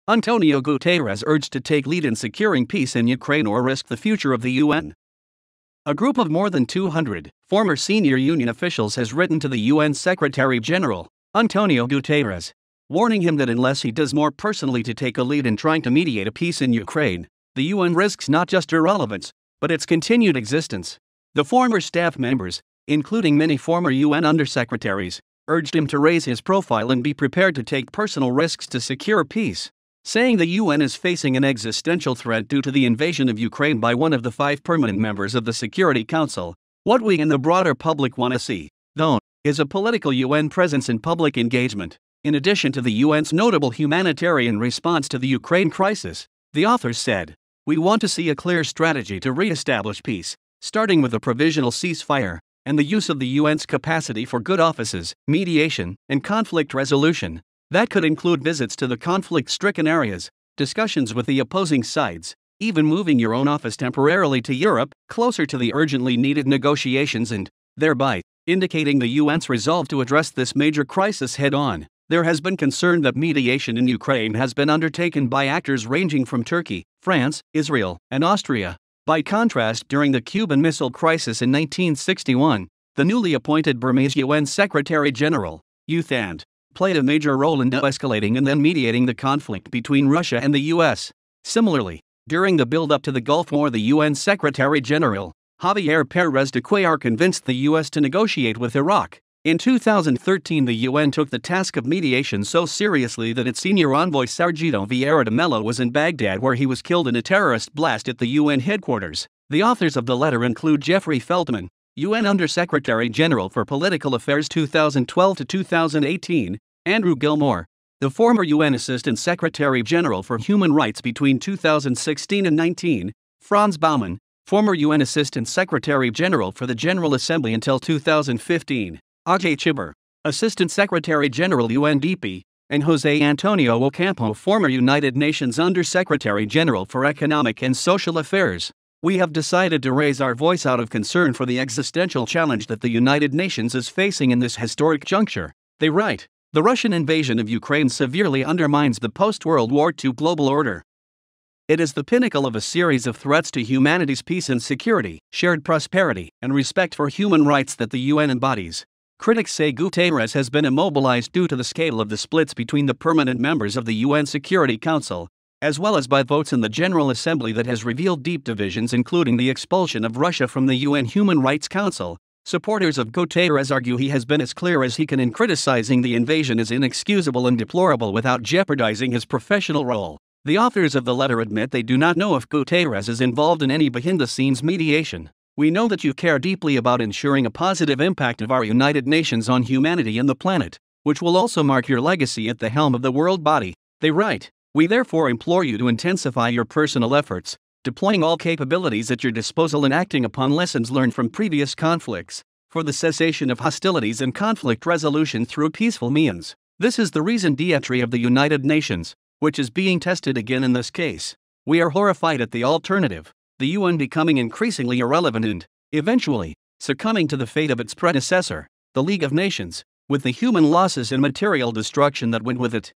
António Guterres urged to take lead in securing peace in Ukraine or risk the future of the UN. A group of more than 200 former senior UN officials has written to the UN Secretary-General, António Guterres, warning him that unless he does more personally to take a lead in trying to mediate a peace in Ukraine, the UN risks not just irrelevance, but its continued existence. The former staff members, including many former UN undersecretaries, urged him to raise his profile and be prepared to take personal risks to secure peace, saying the UN is facing an existential threat due to the invasion of Ukraine by one of the 5 permanent members of the Security Council. What we and the broader public want to see, though, is a political UN presence and public engagement, in addition to the UN's notable humanitarian response to the Ukraine crisis. The authors said, "We want to see a clear strategy to re-establish peace, starting with a provisional ceasefire, and the use of the UN's capacity for good offices, mediation, and conflict resolution. That could include visits to the conflict-stricken areas, discussions with the opposing sides, even moving your own office temporarily to Europe, closer to the urgently needed negotiations and, thereby, indicating the UN's resolve to address this major crisis head-on." There has been concern that mediation in Ukraine has been undertaken by actors ranging from Turkey, France, Israel, and Austria. By contrast, during the Cuban Missile Crisis in 1961, the newly appointed Burmese UN Secretary-General, U Thant, played a major role in de-escalating and then mediating the conflict between Russia and the US. Similarly, during the build-up to the Gulf War, the UN Secretary-General, Javier Pérez de Cuellar, convinced the US to negotiate with Iraq. In 2013, the UN took the task of mediation so seriously that its senior envoy Sargento Vieira de Mello was in Baghdad, where he was killed in a terrorist blast at the UN headquarters. The authors of the letter include Jeffrey Feltman, UN Undersecretary-General for Political Affairs 2012 to 2018, Andrew Gilmore, the former UN Assistant Secretary-General for Human Rights between 2016 and 19, Franz Baumann, former UN Assistant Secretary-General for the General Assembly until 2015, Ajay Chibar, Assistant Secretary-General UNDP, and José Antonio Ocampo, former United Nations Undersecretary-General for Economic and Social Affairs. We have decided to raise our voice out of concern for the existential challenge that the United Nations is facing in this historic juncture. They write, "The Russian invasion of Ukraine severely undermines the post-World War II global order. It is the pinnacle of a series of threats to humanity's peace and security, shared prosperity, and respect for human rights that the UN embodies." Critics say Guterres has been immobilized due to the scale of the splits between the permanent members of the UN Security Council, as well as by votes in the General Assembly that has revealed deep divisions, including the expulsion of Russia from the UN Human Rights Council. Supporters of Guterres argue he has been as clear as he can in criticizing the invasion as inexcusable and deplorable without jeopardizing his professional role. The authors of the letter admit they do not know if Guterres is involved in any behind-the-scenes mediation. "We know that you care deeply about ensuring a positive impact of our United Nations on humanity and the planet, which will also mark your legacy at the helm of the world body," they write. "We therefore implore you to intensify your personal efforts, deploying all capabilities at your disposal and acting upon lessons learned from previous conflicts, for the cessation of hostilities and conflict resolution through peaceful means. This is the reason d'etre of the United Nations, which is being tested again in this case. We are horrified at the alternative, the UN becoming increasingly irrelevant and, eventually, succumbing to the fate of its predecessor, the League of Nations, with the human losses and material destruction that went with it.